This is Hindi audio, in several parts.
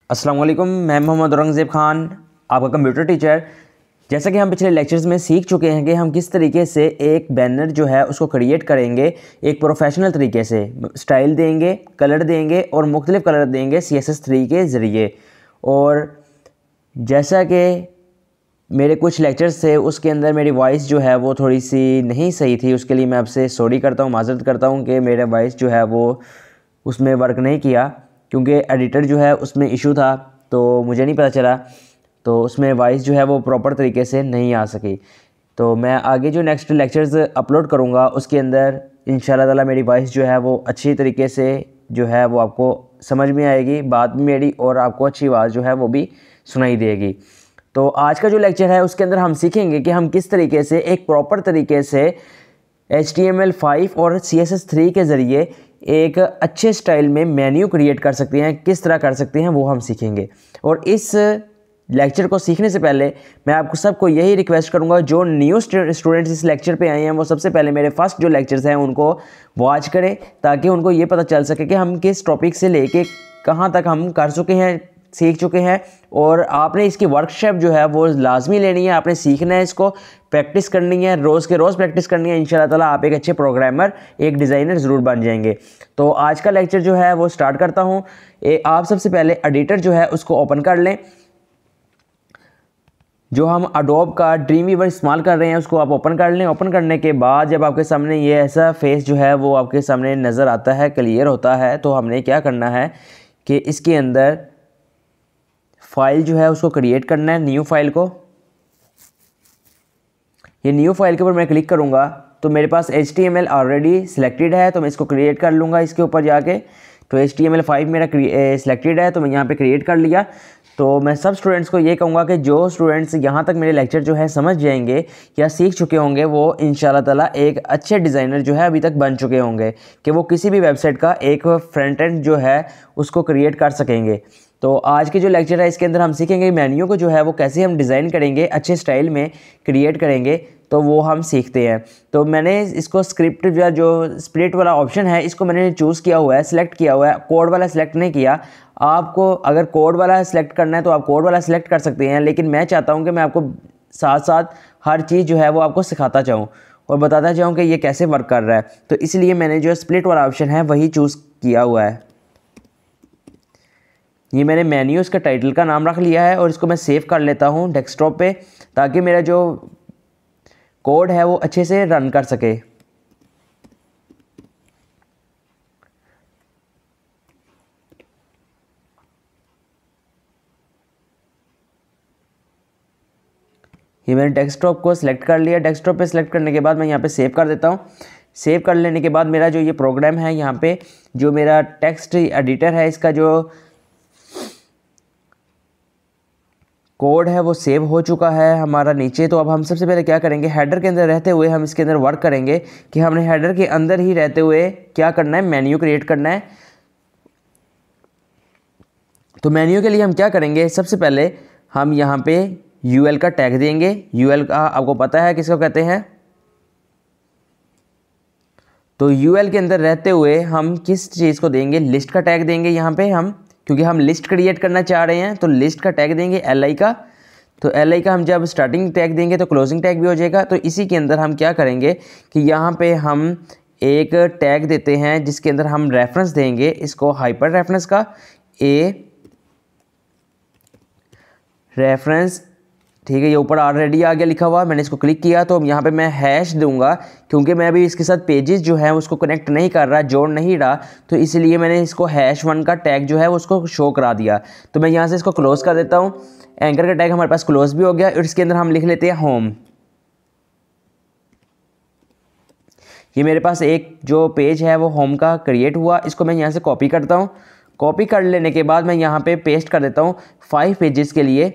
अस्सलाम वालेकुम, मैं मोहम्मद औरंगज़ेब ख़ान, आपका कंप्यूटर टीचर। जैसा कि हम पिछले लेक्चर्स में सीख चुके हैं कि हम किस तरीके से एक बैनर जो है उसको क्रिएट करेंगे एक प्रोफेशनल तरीके से। स्टाइल देंगे, कलर देंगे और मुख्तलिफ़ कलर देंगे CSS3 के ज़रिए। और जैसा कि मेरे कुछ लेक्चर्स थे उसके अंदर मेरी वॉइस जो है वो थोड़ी सी नहीं सही थी, उसके लिए मैं आपसे सॉरी करता हूँ, माज़रत करता हूँ कि मेरा वॉइस जो है वो उसमें वर्क नहीं किया, क्योंकि एडिटर जो है उसमें इशू था तो मुझे नहीं पता चला, तो उसमें वॉइस जो है वो प्रॉपर तरीके से नहीं आ सकी। तो मैं आगे जो नेक्स्ट लेक्चर्स अपलोड करूँगा उसके अंदर इंशाल्लाह ताला मेरी वॉइस जो है वो अच्छी तरीके से जो है वो आपको समझ में आएगी, बात भी मेरी, और आपको अच्छी आवाज़ जो है वो भी सुनाई देगी। तो आज का जो लेक्चर है उसके अंदर हम सीखेंगे कि हम किस तरीके से एक प्रॉपर तरीके से HTML5 और CSS3 के ज़रिए एक अच्छे स्टाइल में मेन्यू क्रिएट कर सकते हैं, किस तरह कर सकते हैं वो हम सीखेंगे। और इस लेक्चर को सीखने से पहले मैं आपको सबको यही रिक्वेस्ट करूंगा, जो न्यू स्टूडेंट्स इस लेक्चर पे आए हैं वो सबसे पहले मेरे फर्स्ट जो लेक्चर्स हैं उनको वॉच करें, ताकि उनको ये पता चल सके कि हम किस टॉपिक से लेके कहाँ तक हम कर चुके हैं, सीख चुके हैं। और आपने इसकी वर्कशॉप जो है वो लाजमी लेनी है, आपने सीखना है, इसको प्रैक्टिस करनी है, रोज़ के रोज़ प्रैक्टिस करनी है। इंशाल्लाह ताला आप एक अच्छे प्रोग्रामर, एक डिज़ाइनर ज़रूर बन जाएंगे। तो आज का लेक्चर जो है वो स्टार्ट करता हूँ। आप सबसे पहले एडिटर जो है उसको ओपन कर लें। जो हम अडोब का ड्रीमवीवर इस्तेमाल कर रहे हैं उसको आप ओपन कर लें। ओपन करने के बाद जब आपके सामने ये ऐसा फेस जो है वो आपके सामने नज़र आता है, क्लियर होता है, तो हमने क्या करना है कि इसके अंदर फाइल जो है उसको क्रिएट करना है, न्यू फाइल को। ये न्यू फाइल के ऊपर मैं क्लिक करूँगा तो मेरे पास HTML ऑलरेडी सिलेक्टेड है, तो मैं इसको क्रिएट कर लूँगा इसके ऊपर जाके। तो HTML5 मेरा सिलेक्टेड है तो मैं यहाँ पे क्रिएट कर लिया। तो मैं सब स्टूडेंट्स को ये कहूँगा कि जो स्टूडेंट्स यहाँ तक मेरे लेक्चर जो है समझ जाएंगे या सीख चुके होंगे वो इंशाल्लाह ताला एक अच्छे डिज़ाइनर जो है अभी तक बन चुके होंगे, कि वो किसी भी वेबसाइट का एक फ्रंट एंड जो है उसको क्रिएट कर सकेंगे। तो आज के जो लेक्चर है इसके अंदर हम सीखेंगे मेन्यू को जो है वो कैसे हम डिज़ाइन करेंगे, अच्छे स्टाइल में क्रिएट करेंगे, तो वो हम सीखते हैं। तो मैंने इसको स्क्रिप्ट या जो स्प्लिट वाला ऑप्शन है इसको मैंने चूज़ किया हुआ है, सिलेक्ट किया हुआ है, कोड वाला सिलेक्ट नहीं किया। आपको अगर कोड वाला सिलेक्ट करना है तो आप कोड वाला सिलेक्ट कर सकते हैं, लेकिन मैं चाहता हूँ कि मैं आपको साथ साथ हर चीज़ जो है वो आपको सिखाता जाऊँ और बताता जाऊँ कि ये कैसे वर्क कर रहा है। तो इसलिए मैंने जो स्प्लिट वाला ऑप्शन है वही चूज़ किया हुआ है। ये मैंने मेन्यू इसका टाइटल का नाम रख लिया है और इसको मैं सेव कर लेता हूँ डेस्कटॉप पे, ताकि मेरा जो कोड है वो अच्छे से रन कर सके। ये मैंने डेस्कटॉप को सिलेक्ट कर लिया। डेस्कटॉप पे सिलेक्ट करने के बाद मैं यहाँ पे सेव कर देता हूँ। सेव कर लेने के बाद मेरा जो ये प्रोग्राम है, यहाँ पे जो मेरा टेक्स्ट एडिटर है, इसका जो कोड है वो सेव हो चुका है हमारा नीचे। तो अब हम सबसे पहले क्या करेंगे, हेडर के अंदर रहते हुए हम इसके अंदर वर्क करेंगे कि हमने हेडर के अंदर ही रहते हुए क्या करना है, मेन्यू क्रिएट करना है। तो मेन्यू के लिए हम क्या करेंगे, सबसे पहले हम यहाँ पे UL का टैग देंगे। UL का आपको पता है किसको कहते हैं। तो UL के अंदर रहते हुए हम किस चीज़ को देंगे, लिस्ट का टैग देंगे यहाँ पे हम, क्योंकि हम लिस्ट क्रिएट करना चाह रहे हैं। तो लिस्ट का टैग देंगे LI का। तो LI का हम जब स्टार्टिंग टैग देंगे तो क्लोजिंग टैग भी हो जाएगा। तो इसी के अंदर हम क्या करेंगे कि यहाँ पे हम एक टैग देते हैं जिसके अंदर हम रेफरेंस देंगे, इसको हाइपर रेफरेंस का रेफरेंस, ठीक है। ये ऊपर ऑलरेडी आ गया लिखा हुआ, मैंने इसको क्लिक किया तो यहाँ पे मैं हैश दूंगा, क्योंकि मैं अभी इसके साथ पेजेस जो है उसको कनेक्ट नहीं कर रहा, जोड़ नहीं रहा, तो इसलिए मैंने इसको #1 का टैग जो है उसको शो करा दिया। तो मैं यहाँ से इसको क्लोज़ कर देता हूँ। एंकर का टैग हमारे पास क्लोज भी हो गया और इसके अंदर हम लिख लेते हैं होम। ये मेरे पास एक जो पेज है वो होम का क्रिएट हुआ, इसको मैं यहाँ से कॉपी करता हूँ। कॉपी कर लेने के बाद मैं यहाँ पे पेस्ट कर देता हूँ 5 पेजेस के लिए।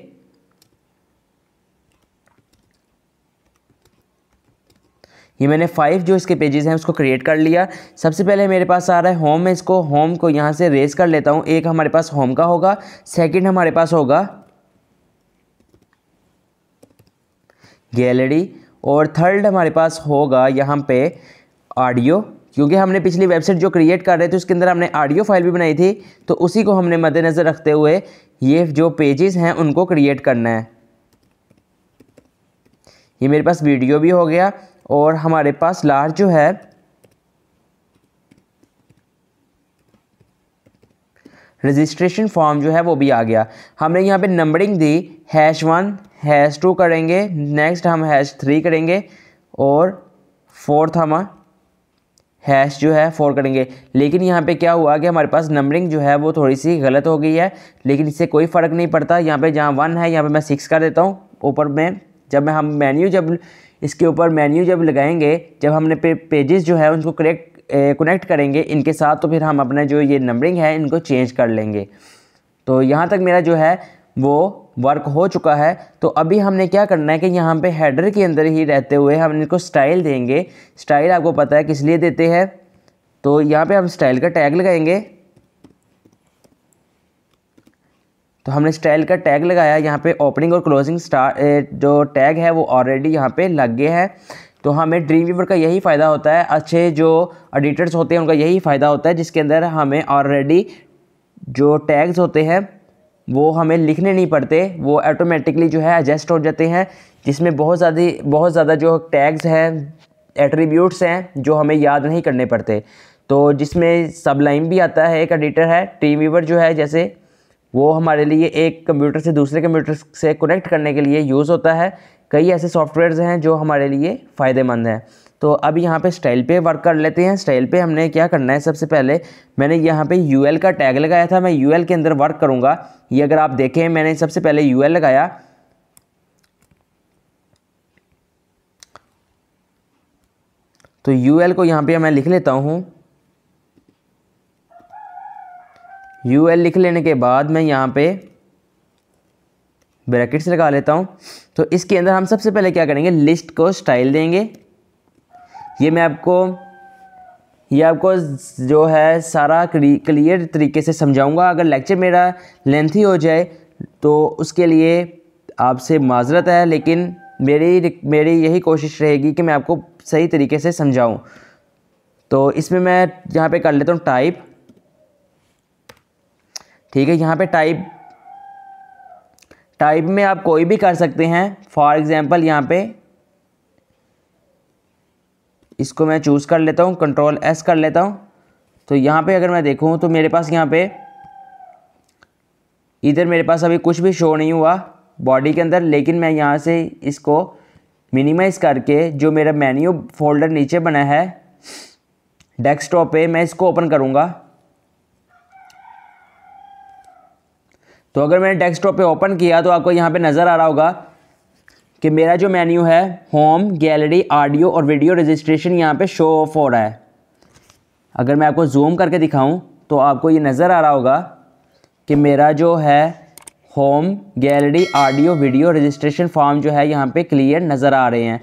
ये मैंने 5 जो इसके पेजेस हैं उसको क्रिएट कर लिया। सबसे पहले मेरे पास आ रहा है होम, में इसको होम को यहाँ से रेज कर लेता हूँ। एक हमारे पास होम का होगा, सेकंड हमारे पास होगा गैलरी, और थर्ड हमारे पास होगा यहाँ पे ऑडियो, क्योंकि हमने पिछली वेबसाइट जो क्रिएट कर रहे थे उसके अंदर हमने ऑडियो फाइल भी बनाई थी, तो उसी को हमने मद्देनज़र रखते हुए ये जो पेजेस हैं उनको क्रिएट करना है। ये मेरे पास वीडियो भी हो गया और हमारे पास लास्ट जो है रजिस्ट्रेशन फॉर्म जो है वो भी आ गया। हमने यहाँ पे नंबरिंग दी, #1 #2 करेंगे, नेक्स्ट हम #3 करेंगे और फोर्थ हम हैश जो है 4 करेंगे। लेकिन यहाँ पे क्या हुआ कि हमारे पास नंबरिंग जो है वो थोड़ी सी गलत हो गई है, लेकिन इससे कोई फ़र्क नहीं पड़ता। यहाँ पे जहाँ 1 है यहाँ पे मैं 6 कर देता हूँ ऊपर में। जब हम मेन्यू जब इसके ऊपर मेन्यू जब लगाएंगे, जब हमने पेजेस जो है उनको कनेक्ट करेंगे इनके साथ, तो फिर हम अपना जो ये नंबरिंग है इनको चेंज कर लेंगे। तो यहाँ तक मेरा जो है वो वर्क हो चुका है। तो अभी हमने क्या करना है कि यहाँ पे हेडर के अंदर ही रहते हुए हम इनको स्टाइल देंगे। स्टाइल आपको पता है किस लिए देते हैं, तो यहाँ पे हम स्टाइल का टैग लगाएंगे। तो हमने स्टाइल का टैग लगाया, यहाँ पे ओपनिंग और क्लोजिंग जो टैग है वो ऑलरेडी यहाँ पे लग गया है। तो हमें ड्रीम वीवर का यही फ़ायदा होता है, अच्छे जो एडिटर्स होते हैं उनका यही फ़ायदा होता है, जिसके अंदर हमें ऑलरेडी जो टैग्स होते हैं वो हमें लिखने नहीं पड़ते, वो ऑटोमेटिकली जो है एडजस्ट हो जाते हैं, जिसमें बहुत ज़्यादा जो टैग्स हैं, एट्रीब्यूट्स हैं जो हमें याद नहीं करने पड़ते। तो जिसमें सबलाइम भी आता है, एक एडिटर है ड्रीम वीवर जो है, जैसे वो हमारे लिए एक कंप्यूटर से दूसरे कंप्यूटर से कनेक्ट करने के लिए यूज़ होता है। कई ऐसे सॉफ्टवेयर्स हैं जो हमारे लिए फ़ायदेमंद हैं। तो अब यहाँ पे स्टाइल पे वर्क कर लेते हैं। स्टाइल पे हमने क्या करना है, सबसे पहले मैंने यहाँ पे यूएल का टैग लगाया था, मैं यूएल के अंदर वर्क करूँगा। ये अगर आप देखें मैंने सबसे पहले यूएल लगाया, तो यूएल को यहाँ पे मैं लिख लेता हूँ। यूएल लिख लेने के बाद मैं यहाँ पे ब्रैकेट्स लगा लेता हूँ। तो इसके अंदर हम सबसे पहले क्या करेंगे, लिस्ट को स्टाइल देंगे। ये आपको जो है सारा क्लियर तरीके से समझाऊंगा। अगर लेक्चर मेरा लेंथी हो जाए तो उसके लिए आपसे माजरत है, लेकिन मेरी यही कोशिश रहेगी कि मैं आपको सही तरीके से समझाऊं। तो इसमें मैं यहाँ पे कर लेता हूँ टाइप, ठीक है। यहाँ पे टाइप में आप कोई भी कर सकते हैं। फॉर एग्जांपल यहाँ पे इसको मैं चूज़ कर लेता हूँ, Ctrl+S कर लेता हूँ। तो यहाँ पे अगर मैं देखूँ तो मेरे पास यहाँ पे इधर मेरे पास अभी कुछ भी शो नहीं हुआ बॉडी के अंदर, लेकिन मैं यहाँ से इसको मिनिमाइज़ करके जो मेरा मेन्यू फोल्डर नीचे बना है डेस्कटॉप पे, मैं इसको ओपन करूँगा। तो अगर मैंने डेस्कटॉप पे ओपन किया तो आपको यहाँ पे नज़र आ रहा होगा कि मेरा जो मेन्यू है होम, गैलरी, ऑडियो और वीडियो रजिस्ट्रेशन यहाँ पे शो ऑफ हो रहा है। अगर मैं आपको जूम करके दिखाऊं तो आपको ये नज़र आ रहा होगा कि मेरा जो है home, gallery, audio, video registration form जो है यहाँ पे क्लियर नज़र आ रहे हैं।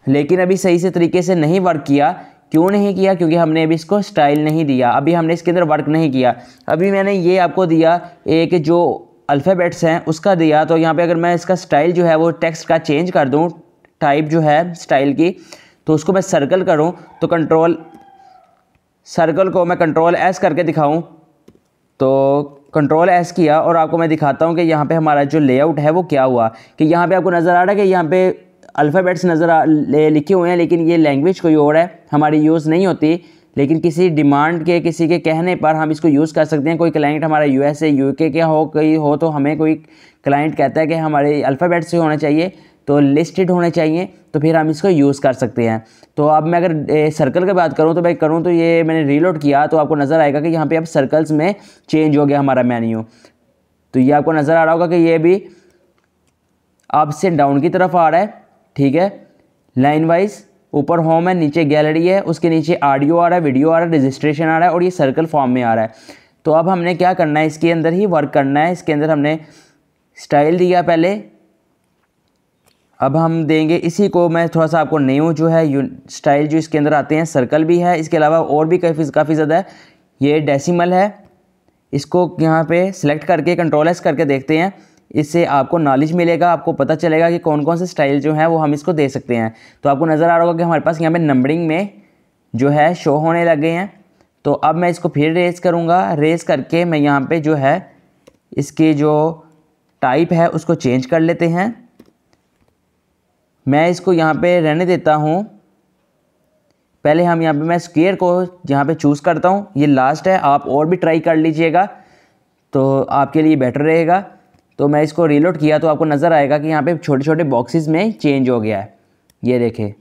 लेकिन अभी सही से तरीके से नहीं वर्क किया। क्यों नहीं किया? क्योंकि हमने अभी इसको स्टाइल नहीं दिया, अभी हमने इसके अंदर वर्क नहीं किया। अभी मैंने ये आपको दिया एक जो अल्फ़ाबेट्स हैं उसका दिया। तो यहाँ पे अगर मैं इसका स्टाइल जो है वो टेक्स्ट का चेंज कर दूँ, टाइप जो है स्टाइल की, तो उसको मैं सर्कल करूँ तो सर्कल को मैं Ctrl+S करके दिखाऊँ तो Ctrl+S किया और आपको मैं दिखाता हूँ कि यहाँ पे हमारा जो लेआउट है वो क्या हुआ। कि यहाँ पे आपको नज़र आ रहा है कि यहाँ पे अल्फ़ाबेट्स लिखे हुए हैं, लेकिन ये लैंग्वेज कोई और है, हमारी यूज़ नहीं होती। लेकिन किसी डिमांड के, किसी के कहने पर हम इसको यूज़ कर सकते हैं। कोई क्लाइंट हमारा USA, UK के हो तो हमें कोई क्लाइंट कहता है कि हमारे अल्फ़ाबेट्स से होना चाहिए, तो लिस्टेड होने चाहिए, तो फिर हम इसको यूज़ कर सकते हैं। तो अब मैं अगर सर्कल की बात करूँ तो ये मैंने रीलोड किया तो आपको नज़र आएगा कि यहाँ पे अब सर्कल्स में चेंज हो गया हमारा मेन्यू। तो ये आपको नज़र आ रहा होगा कि ये भी अप से डाउन की तरफ आ रहा है, ठीक है। लाइन वाइज ऊपर होम है, नीचे गैलरी है, उसके नीचे ऑडियो आ रहा है, वीडियो आ रहा है, रजिस्ट्रेशन आ रहा है और ये सर्कल फॉर्म में आ रहा है। तो अब हमने क्या करना है, इसके अंदर ही वर्क करना है। इसके अंदर हमने स्टाइल दिया पहले, अब हम देंगे इसी को। मैं थोड़ा सा आपको न्यू जो है स्टाइल जो इसके अंदर आते हैं, सर्कल भी है, इसके अलावा और भी काफ़ी ज़्यादा है। ये डेसिमल है, इसको यहाँ पे सिलेक्ट करके Ctrl+S करके देखते हैं। इससे आपको नॉलेज मिलेगा, आपको पता चलेगा कि कौन कौन से स्टाइल जो है वो हम इसको दे सकते हैं। तो आपको नज़र आ रहा होगा कि हमारे पास यहाँ पे नंबरिंग में जो है शो होने लगे हैं। तो अब मैं इसको फिर रेस करूँगा, रेस करके मैं यहाँ पे जो है इसकी जो टाइप है उसको चेंज कर लेते हैं। मैं इसको यहाँ पे रहने देता हूँ। पहले हम यहाँ पे मैं स्क्वायर को यहाँ पे चूज़ करता हूँ, ये लास्ट है, आप और भी ट्राई कर लीजिएगा तो आपके लिए बेटर रहेगा। तो मैं इसको रीलोड किया तो आपको नज़र आएगा कि यहाँ पे छोटे छोटे बॉक्सेस में चेंज हो गया है, ये देखें,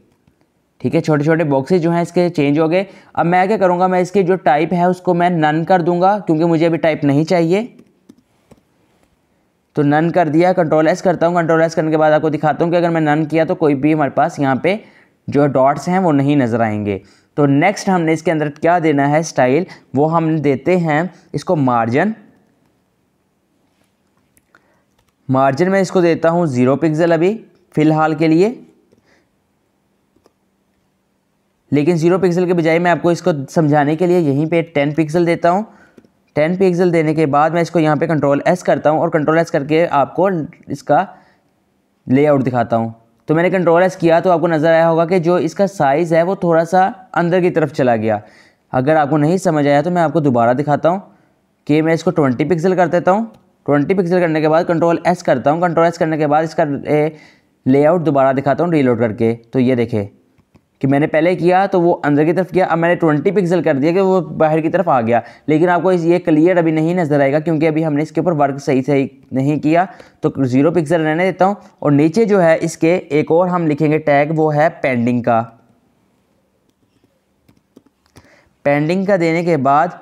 ठीक है, छोटे छोटे बॉक्सेस जो हैं इसके चेंज हो गए। अब मैं क्या करूँगा, मैं इसकी जो टाइप है उसको मैं नन कर दूँगा, क्योंकि मुझे अभी टाइप नहीं चाहिए। तो नन कर दिया, कंट्रोल एस करता हूँ। कंट्रोल एस करने के बाद आपको दिखाता हूँ कि अगर मैं नन किया तो कोई भी हमारे पास यहाँ पे जो डॉट्स हैं वो नहीं नज़र आएंगे। तो नेक्स्ट हमने इसके अंदर क्या देना है स्टाइल, वो हम देते हैं इसको मार्जिन। मार्जिन में इसको देता हूँ 0 पिक्सल अभी फ़िलहाल के लिए, लेकिन 0 पिक्सल के बजाय मैं आपको इसको समझाने के लिए यहीं पे 10 पिक्सल देता हूँ। 10 पिक्सल देने के बाद मैं इसको यहाँ पे कंट्रोल एस करता हूँ और कंट्रोल एस करके आपको इसका लेआउट दिखाता हूँ। तो मैंने कंट्रोल एस किया तो आपको नज़र आया होगा कि जो इसका साइज़ है वो थोड़ा सा अंदर की तरफ चला गया। अगर आपको नहीं समझ आया तो मैं आपको दोबारा दिखाता हूँ कि मैं इसको 20 पिक्सल कर देता हूँ। 20 पिक्सल करने के बाद कंट्रोल एस करता हूँ। कंट्रोल एस करने के बाद इसका लेआउट दोबारा दिखाता हूँ रीलोड करके। तो ये देखें कि मैंने पहले किया तो वो अंदर की तरफ किया, अब मैंने 20 पिक्सल कर दिया कि वो बाहर की तरफ आ गया। लेकिन आपको ये क्लियर अभी नहीं नज़र आएगा क्योंकि अभी हमने इसके ऊपर वर्क सही नहीं किया। तो 0 पिक्सल रहने देता हूँ और नीचे जो है इसके एक और हम लिखेंगे टैग, वो है पेंडिंग का। पेंडिंग का देने के बाद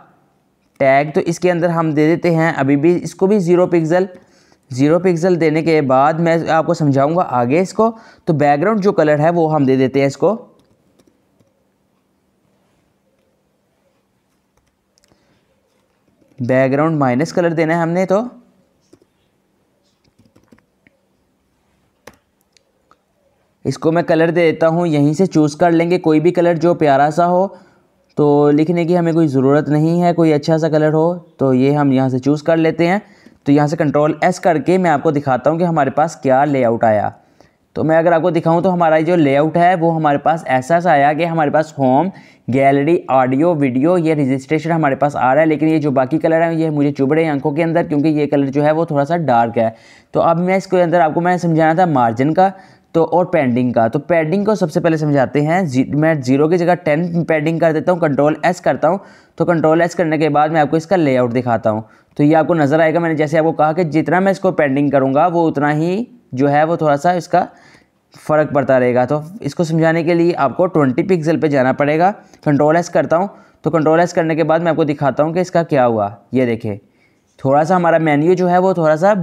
टैग तो इसके अंदर हम दे देते हैं अभी भी इसको भी 0 पिक्सल। 0 पिक्सल देने के बाद मैं आपको समझाऊंगा आगे इसको। तो बैकग्राउंड जो कलर है वो हम दे देते हैं इसको बैकग्राउंड माइनस कलर देना है हमने। तो इसको मैं कलर दे देता हूँ, यहीं से चूज़ कर लेंगे कोई भी कलर जो प्यारा सा हो। तो लिखने की हमें कोई ज़रूरत नहीं है, कोई अच्छा सा कलर हो तो ये हम यहाँ से चूज़ कर लेते हैं। तो यहाँ से कंट्रोल एस करके मैं आपको दिखाता हूँ कि हमारे पास क्या लेआउट आया। तो मैं अगर आपको दिखाऊं तो हमारा जो लेआउट है वो हमारे पास ऐसा सा आया कि हमारे पास होम, गैलरी, ऑडियो, वीडियो, ये रजिस्ट्रेशन हमारे पास आ रहा है। लेकिन ये जो बाकी कलर है ये मुझे चुभ रहे हैं आंखों के अंदर, क्योंकि ये कलर जो है वो थोड़ा सा डार्क है। तो अब मैं इसके अंदर आपको मैं समझाना था मार्जिन का तो और पेंडिंग का। तो पेंडिंग को सबसे पहले समझाते हैं। मैं 0 की जगह 10 पेंडिंग कर देता हूँ, कंट्रोल एस करता हूँ। तो कंट्रोल एस करने के बाद मैं आपको इसका लेआउट दिखाता हूँ। तो ये आपको नज़र आएगा, मैंने जैसे आपको कहा कि जितना मैं इसको पेंडिंग करूँगा वो उतना ही जो है वो थोड़ा सा इसका फ़र्क पड़ता रहेगा। तो इसको समझाने के लिए आपको 20 पिक्सल पे जाना पड़ेगा। कंट्रोल एस करता हूँ। तो कंट्रोल एस करने के बाद मैं आपको दिखाता हूँ कि इसका क्या हुआ। ये देखें, थोड़ा सा हमारा मेन्यू जो है वो थोड़ा सा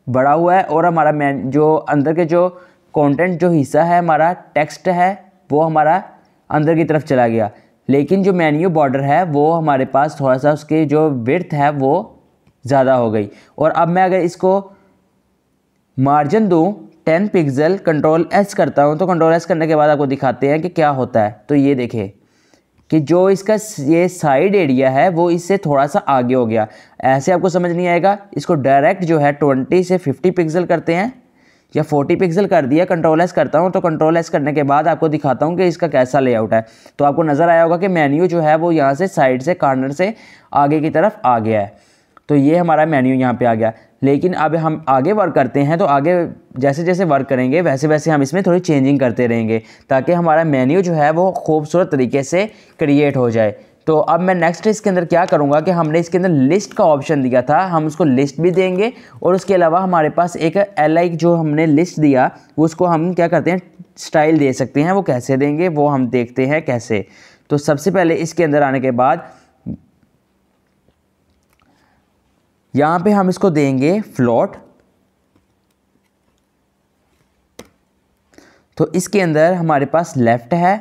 बड़ा हुआ है और हमारा जो अंदर के जो कंटेंट जो हिस्सा है हमारा टेक्स्ट है वो हमारा अंदर की तरफ चला गया। लेकिन जो मेन्यू बॉर्डर है वो हमारे पास थोड़ा सा उसके जो विड्थ है वो ज़्यादा हो गई। और अब मैं अगर इसको मार्जिन दूँ 10 पिक्सल, कंट्रोल एस करता हूँ। तो कंट्रोल एस करने के बाद आपको दिखाते हैं कि क्या होता है। तो ये देखें कि जो इसका ये साइड एरिया है वो इससे थोड़ा सा आगे हो गया। ऐसे आपको समझ नहीं आएगा, इसको डायरेक्ट जो है 20 से 50 पिक्सल करते हैं या 40 पिक्सल कर दिया। कंट्रोल एस करता हूँ। तो कंट्रोल एस करने के बाद आपको दिखाता हूँ कि इसका कैसा लेआउट है। तो आपको नज़र आया होगा कि मेन्यू जो है वो यहाँ से साइड से कॉर्नर से आगे की तरफ आ गया है। तो ये हमारा मेन्यू यहाँ पे आ गया। लेकिन अब हम आगे वर्क करते हैं तो आगे जैसे जैसे वर्क करेंगे वैसे वैसे हम इसमें थोड़ी चेंजिंग करते रहेंगे ताकि हमारा मेन्यू जो है वो खूबसूरत तरीके से क्रिएट हो जाए। तो अब मैं नेक्स्ट इसके अंदर क्या करूँगा कि हमने इसके अंदर लिस्ट का ऑप्शन दिया था, हम उसको लिस्ट भी देंगे और उसके अलावा हमारे पास एक LI जो हमने लिस्ट दिया उसको हम क्या करते हैं स्टाइल दे सकते हैं। वो कैसे देंगे वो हम देखते हैं कैसे। तो सबसे पहले इसके अंदर आने के बाद यहाँ पे हम इसको देंगे फ्लोट। तो इसके अंदर हमारे पास लेफ़्ट है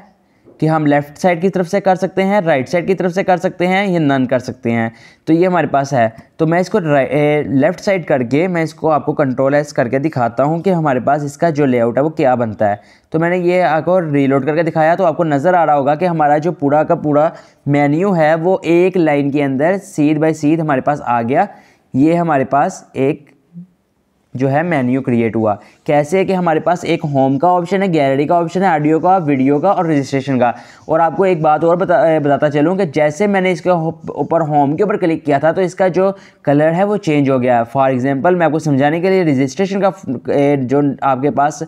कि हम लेफ़्ट साइड की तरफ से कर सकते हैं, राइट साइड की तरफ से कर सकते हैं, ये नन कर सकते हैं। तो ये हमारे पास है। तो मैं इसको लेफ़्ट साइड करके मैं इसको आपको कंट्रोल एस करके दिखाता हूँ कि हमारे पास इसका जो लेआउट है वो क्या बनता है। तो मैंने ये आपको रीलोड करके दिखाया तो आपको नज़र आ रहा होगा कि हमारा जो पूरा का पूरा मेन्यू है वो एक लाइन के अंदर सीध बाय सीध हमारे पास आ गया। ये हमारे पास एक जो है मेन्यू क्रिएट हुआ। कैसे है कि हमारे पास एक होम का ऑप्शन है, गैलरी का ऑप्शन है, ऑडियो का, वीडियो का और रजिस्ट्रेशन का। और आपको एक बात और बताता चलूँ कि जैसे मैंने इसके ऊपर होम के ऊपर क्लिक किया था तो इसका जो कलर है वो चेंज हो गया। फॉर एग्जांपल मैं आपको समझाने के लिए रजिस्ट्रेशन का जो आपके पास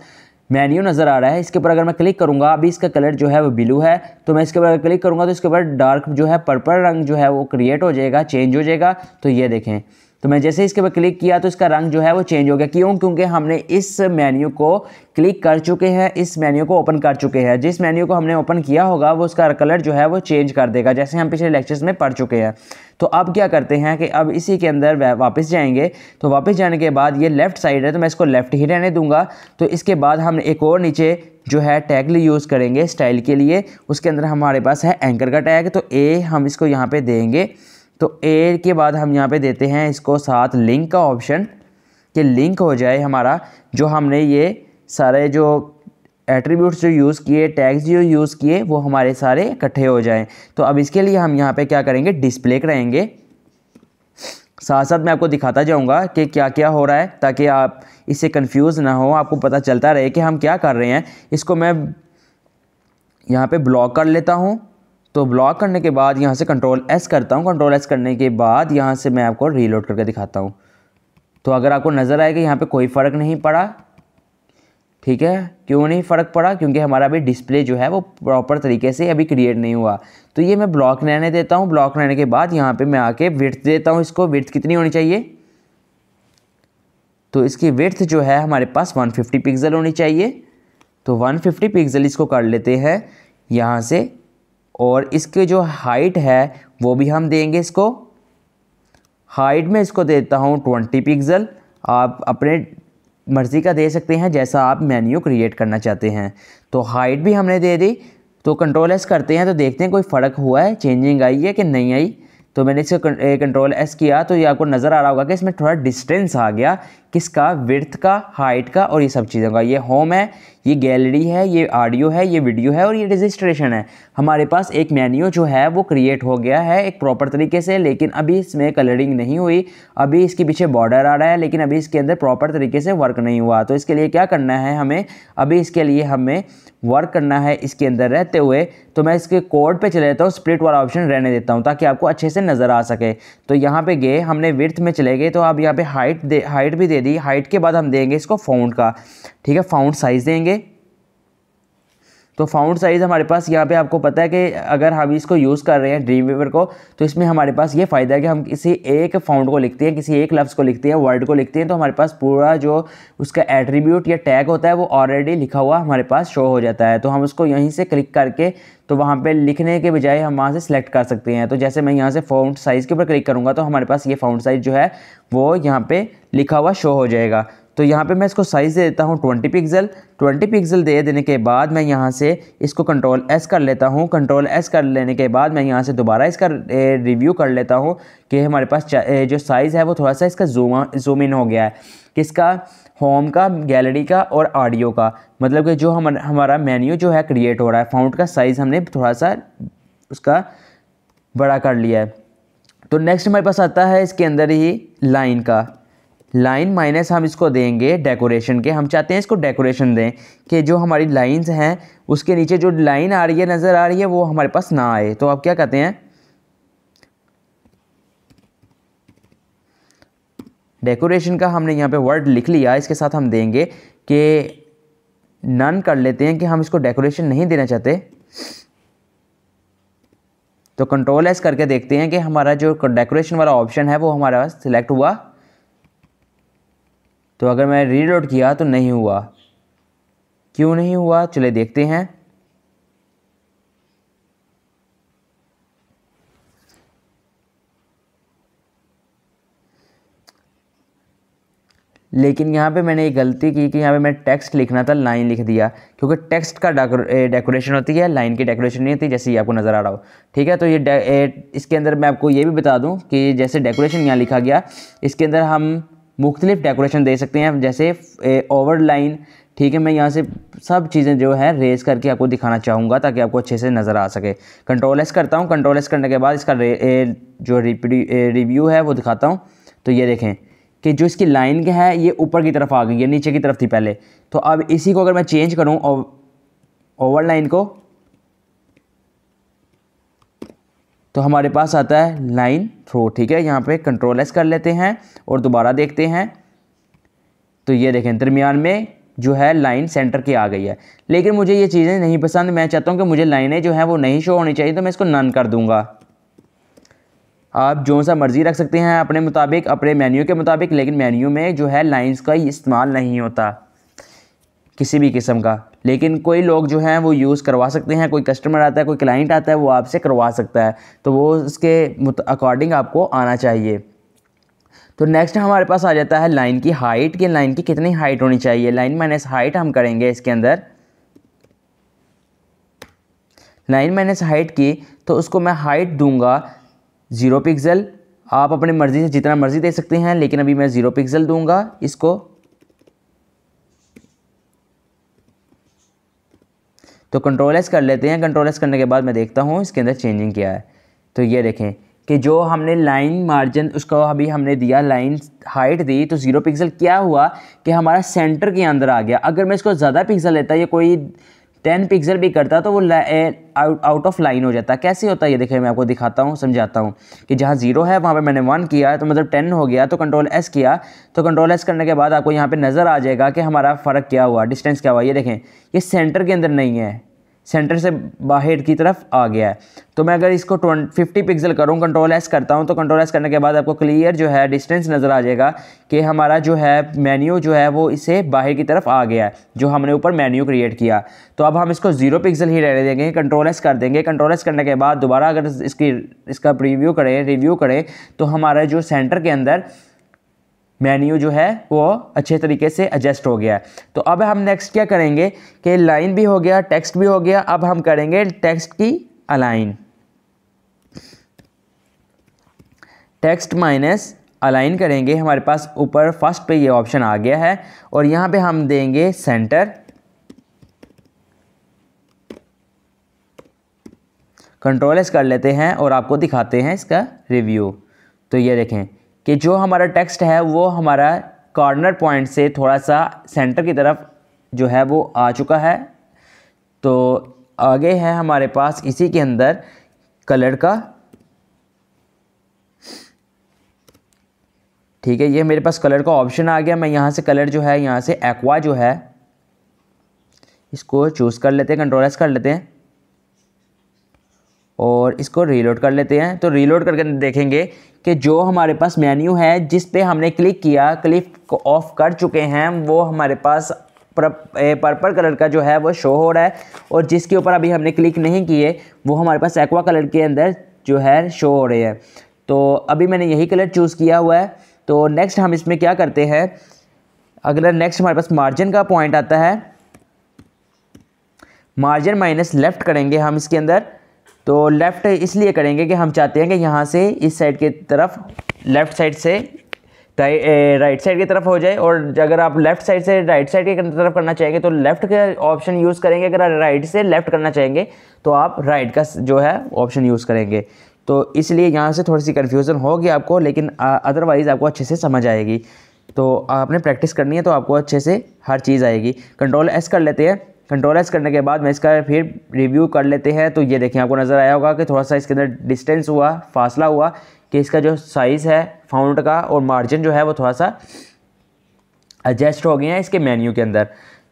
मेन्यू नज़र आ रहा है, इसके ऊपर अगर मैं क्लिक करूंगा, अभी इसका कलर जो है वो ब्लू है, तो मैं इसके ऊपर अगर क्लिक करूंगा तो इसके ऊपर डार्क जो है पर्पल रंग जो है वो क्रिएट हो जाएगा, चेंज हो जाएगा। तो ये देखें, तो मैं जैसे इसके ऊपर क्लिक किया तो इसका रंग जो है वो चेंज हो गया। क्यों? क्योंकि हमने इस मेन्यू को क्लिक कर चुके हैं, इस मेन्यू को ओपन कर चुके हैं। जिस मेन्यू को हमने ओपन किया होगा वो उसका कलर जो है वो चेंज कर देगा, जैसे हम पिछले लेक्चर्स में पढ़ चुके हैं। तो अब क्या करते हैं कि अब इसी के अंदर वापस जाएंगे। तो वापस जाने के बाद ये लेफ़्ट साइड है तो मैं इसको लेफ़्ट ही रहने दूंगा। तो इसके बाद हम एक और नीचे जो है टैग यूज़ करेंगे स्टाइल के लिए। उसके अंदर हमारे पास है एंकर का टैग, तो ए हम इसको यहाँ पे देंगे। तो ए के बाद हम यहाँ पे देते हैं इसको साथ लिंक का ऑप्शन, कि लिंक हो जाए हमारा जो हमने ये सारे जो एट्रीब्यूट्स जो यूज़ किए, टैग्स जो यूज़ किए, वो हमारे सारे इकट्ठे हो जाएं। तो अब इसके लिए हम यहाँ पे क्या करेंगे, डिस्प्ले कराएंगे। साथ साथ मैं आपको दिखाता जाऊँगा कि क्या क्या हो रहा है, ताकि आप इससे कंफ्यूज ना हो, आपको पता चलता रहे कि हम क्या कर रहे हैं। इसको मैं यहाँ पे ब्लॉक कर लेता हूँ। तो ब्लॉक करने के बाद यहाँ से कंट्रोल एस करता हूँ। कंट्रोल एस करने के बाद यहाँ से मैं आपको रीलोड करके दिखाता हूँ। तो अगर आपको नज़र आएगा यहाँ पे कोई फ़र्क नहीं पड़ा, ठीक है। क्यों नहीं फ़र्क पड़ा? क्योंकि हमारा अभी डिस्प्ले जो है वो प्रॉपर तरीके से अभी क्रिएट नहीं हुआ। तो ये मैं ब्लॉक रहने देता हूँ। ब्लॉक रहने के बाद यहाँ पे मैं आके विड्थ देता हूँ। इसको विड्थ कितनी होनी चाहिए? तो इसकी विड्थ जो है हमारे पास 150 पिक्सल होनी चाहिए। तो 150 पिक्सल इसको कर लेते हैं यहाँ से। और इसके जो हाइट है वो भी हम देंगे इसको। हाइट में इसको देता हूँ 20 पिक्सल। आप अपने मर्ज़ी का दे सकते हैं जैसा आप मेन्यू क्रिएट करना चाहते हैं। तो हाइट भी हमने दे दी। तो कंट्रोल एस करते हैं तो देखते हैं कोई फ़र्क हुआ है, चेंजिंग आई है कि नहीं आई। तो मैंने इसको कंट्रोल एस किया तो ये आपको नज़र आ रहा होगा कि इसमें थोड़ा डिस्टेंस आ गया, किसका, विड्थ का, हाइट का और ये सब चीज़ों का। ये होम है, ये गैलरी है, ये ऑडियो है, ये वीडियो है और ये रजिस्ट्रेशन है। हमारे पास एक मेन्यू जो है वो क्रिएट हो गया है एक प्रॉपर तरीके से, लेकिन अभी इसमें कलरिंग नहीं हुई। अभी इसके पीछे बॉर्डर आ रहा है लेकिन अभी इसके अंदर प्रॉपर तरीके से वर्क नहीं हुआ। तो इसके लिए क्या करना है हमें, अभी इसके लिए हमें वर्क करना है इसके अंदर रहते हुए। तो मैं इसके कोड पे चले जाता हूँ, स्प्लिट वाला ऑप्शन रहने देता हूँ ताकि आपको अच्छे से नज़र आ सके। तो यहाँ पे गए, हमने विड्थ में चले गए, तो अब यहाँ पे हाइट भी दे दी। हाइट के बाद हम देंगे इसको फ़ॉन्ट का, ठीक है, फ़ॉन्ट साइज़ देंगे। तो फ़ॉन्ट साइज़ हमारे पास यहाँ पे आपको पता है कि अगर हम इसको यूज़ कर रहे हैं ड्रीमवीवर को, तो इसमें हमारे पास ये फ़ायदा है कि हम किसी एक फ़ॉन्ट को लिखते हैं, किसी एक लफ्ज़ को लिखते हैं, वर्ड को लिखते हैं, तो हमारे पास पूरा जो उसका एट्रीब्यूट या टैग होता है वो ऑलरेडी लिखा हुआ हमारे पास शो हो जाता है। तो हम उसको यहीं से क्लिक करके तो वहाँ पे लिखने के बजाय हम वहाँ से सिलेक्ट कर सकते हैं। तो जैसे मैं यहाँ से फ़ॉन्ट साइज़ के ऊपर क्लिक करूँगा तो हमारे पास ये फ़ॉन्ट साइज़ जो है वो यहाँ पे लिखा हुआ शो हो जाएगा। तो यहाँ पे मैं इसको साइज़ दे देता हूँ 20 पिक्सल। 20 पिक्सल दे देने के बाद मैं यहाँ से इसको कंट्रोल एस कर लेता हूँ। कंट्रोल एस कर लेने के बाद मैं यहाँ से दोबारा इसका रिव्यू कर लेता हूँ कि हमारे पास जो साइज़ है वो थोड़ा सा इसका जूम इन हो गया है। किसका? होम का, गैलरी का और ऑडियो का। मतलब कि जो हमारा मेन्यू जो है क्रिएट हो रहा है, फ़ॉन्ट का साइज़ हमने थोड़ा सा उसका बड़ा कर लिया है। तो नेक्स्ट हमारे पास आता है इसके अंदर ही लाइन का। लाइन माइनस हम इसको देंगे डेकोरेशन के। हम चाहते हैं इसको डेकोरेशन दें कि जो हमारी लाइंस हैं उसके नीचे जो लाइन आ रही है, नज़र आ रही है, वो हमारे पास ना आए। तो आप क्या कहते हैं, डेकोरेशन का हमने यहाँ पे वर्ड लिख लिया। इसके साथ हम देंगे कि नन कर लेते हैं कि हम इसको डेकोरेशन नहीं देना चाहते। तो कंट्रोल एस करके देखते हैं कि हमारा जो डेकोरेशन वाला ऑप्शन है वो हमारे पास सिलेक्ट हुआ। तो अगर मैं रीलोड किया तो नहीं हुआ। क्यों नहीं हुआ, चले देखते हैं। लेकिन यहाँ पे मैंने एक गलती की कि यहाँ पे मैं टेक्स्ट लिखना था, लाइन लिख दिया, क्योंकि टेक्स्ट का डेकोरेशन होती है, लाइन की डेकोरेशन नहीं होती, जैसे ये आपको नज़र आ रहा हो। ठीक है, तो ये इसके अंदर मैं आपको ये भी बता दूँ कि जैसे डेकोरेशन यहाँ लिखा गया, इसके अंदर हम मुख्तलिफ डेकोरेशन दे सकते हैं, जैसे ओवर लाइन। ठीक है, मैं यहाँ से सब चीज़ें जो है रेज करके आपको दिखाना चाहूँगा ताकि आपको अच्छे से नज़र आ सके। कंट्रोल एस करता हूँ। कंट्रोल एस करने के बाद इसका जो रिव्यू है वो दिखाता हूँ। तो ये देखें, कि जो इसकी लाइन है ये ऊपर की तरफ आ गई है, नीचे की तरफ थी पहले। तो अब इसी को अगर मैं चेंज करूँ ओवर लाइन को, तो हमारे पास आता है लाइन थ्रो। ठीक है, यहाँ पे कंट्रोल एस कर लेते हैं और दोबारा देखते हैं। तो ये देखें दरमियान में जो है लाइन सेंटर की आ गई है। लेकिन मुझे ये चीज़ें नहीं पसंद, मैं चाहता हूँ कि मुझे लाइनें जो हैं वो नहीं शो होनी चाहिए, तो मैं इसको नन कर दूँगा। आप जो सा मर्ज़ी रख सकते हैं अपने मुताबिक, अपने मेन्यू के मुताबिक, लेकिन मेन्यू में जो है लाइंस का इस्तेमाल नहीं होता किसी भी किस्म का। लेकिन कोई लोग जो हैं वो यूज़ करवा सकते हैं, कोई कस्टमर आता है, कोई क्लाइंट आता है, वो आपसे करवा सकता है, तो वो उसके अकॉर्डिंग आपको आना चाहिए। तो नेक्स्ट हमारे पास आ जाता है लाइन की हाइट, कि लाइन की कितनी हाइट होनी चाहिए। लाइन माइनस हाइट हम करेंगे इसके अंदर, लाइन माइनस हाइट की, तो उसको मैं हाइट दूंगा 0 पिक्सल। आप अपनी मर्ज़ी से जितना मर्ज़ी दे सकते हैं, लेकिन अभी मैं 0 पिक्सल दूंगा इसको। तो कंट्रोल एस कर लेते हैं। कंट्रोल एस करने के बाद मैं देखता हूँ इसके अंदर चेंजिंग क्या है। तो ये देखें कि जो हमने लाइन मार्जिन उसको अभी हमने दिया, लाइन हाइट दी, तो 0 पिक्सल क्या हुआ कि हमारा सेंटर के अंदर आ गया। अगर मैं इसको ज़्यादा पिक्सल लेता, ये कोई 10 पिक्सल भी करता, तो वो आउट ऑफ लाइन हो जाता। कैसे होता है ये देखिए, मैं आपको दिखाता हूँ, समझाता हूँ। कि जहाँ 0 है वहाँ पे मैंने 1 किया, तो मतलब 10 हो गया। तो कंट्रोल एस किया, तो कंट्रोल एस करने के बाद आपको यहाँ पे नज़र आ जाएगा कि हमारा फ़र्क क्या हुआ, डिस्टेंस क्या हुआ। ये देखें, ये सेंटर के अंदर नहीं है, सेंटर से बाहर की तरफ आ गया है। तो मैं अगर इसको 50 पिक्सल करूँ, कंट्रोल एस करता हूँ, तो कंट्रोल एस करने के बाद आपको क्लियर जो है डिस्टेंस नज़र आ जाएगा कि हमारा जो है मेन्यू जो है वो इससे बाहर की तरफ आ गया है, जो हमने ऊपर मेन्यू क्रिएट किया। तो अब हम इसको 0 पिक्सल ही रहने देंगे, कंट्रोल एस कर देंगे। कंट्रोल एस करने के बाद दोबारा अगर इसका रिव्यू करें, तो हमारा जो सेंटर के अंदर मेन्यू जो है वो अच्छे तरीके से एडजस्ट हो गया है। तो अब हम नेक्स्ट क्या करेंगे कि लाइन भी हो गया, टेक्स्ट भी हो गया, अब हम करेंगे टेक्स्ट की अलाइन। टेक्स्ट माइनस अलाइन करेंगे, हमारे पास ऊपर फर्स्ट पे ये ऑप्शन आ गया है, और यहाँ पे हम देंगे सेंटर। कंट्रोल एस कर लेते हैं और आपको दिखाते हैं इसका रिव्यू। तो ये देखें कि जो हमारा टेक्स्ट है वो हमारा कॉर्नर पॉइंट से थोड़ा सा सेंटर की तरफ जो है वो आ चुका है। तो आगे है हमारे पास इसी के अंदर कलर का, ठीक है, ये मेरे पास कलर का ऑप्शन आ गया। मैं यहाँ से कलर जो है, यहाँ से एक्वा जो है इसको चूज़ कर लेते हैं, कंट्रोल एस कर लेते हैं और इसको रीलोड कर लेते हैं। तो रीलोड करके देखेंगे कि जो हमारे पास मेन्यू है जिस पे हमने क्लिक किया, क्लिक को ऑफ कर चुके हैं, वो हमारे पास पर्पल कलर का जो है वो शो हो रहा है, और जिसके ऊपर अभी हमने क्लिक नहीं किए वो हमारे पास एक्वा कलर के अंदर जो है शो हो रहे हैं। तो अभी मैंने यही कलर चूज़ किया हुआ है। तो नेक्स्ट हम इसमें क्या करते हैं, अगला नेक्स्ट हमारे पास मार्जिन का पॉइंट आता है। मार्जिन माइनस लेफ़्ट करेंगे हम इसके अंदर। तो लेफ़्ट इसलिए करेंगे कि हम चाहते हैं कि यहाँ से इस साइड की तरफ, लेफ़्ट साइड से राइट साइड की तरफ हो जाए, और अगर आप लेफ़्ट साइड से राइट साइड की तरफ करना चाहेंगे तो लेफ़्ट का ऑप्शन यूज़ करेंगे। अगर राइट से लेफ़्ट करना चाहेंगे तो आप राइट का जो है ऑप्शन यूज़ करेंगे। तो इसलिए यहाँ से थोड़ी सी कन्फ्यूज़न होगी आपको, लेकिन अदरवाइज़ आपको अच्छे से समझ आएगी। तो आपने प्रैक्टिस करनी है तो आपको अच्छे से हर चीज़ आएगी। कंट्रोल एस कर लेते हैं। कंट्रोल एस करने के बाद मैं इसका फिर रिव्यू कर लेते हैं। तो ये देखें, आपको नज़र आया होगा कि थोड़ा सा इसके अंदर डिस्टेंस हुआ, फासला हुआ, कि इसका जो साइज़ है फाउंट का और मार्जिन जो है वो थोड़ा सा एडजस्ट हो गए हैं इसके मेन्यू के अंदर।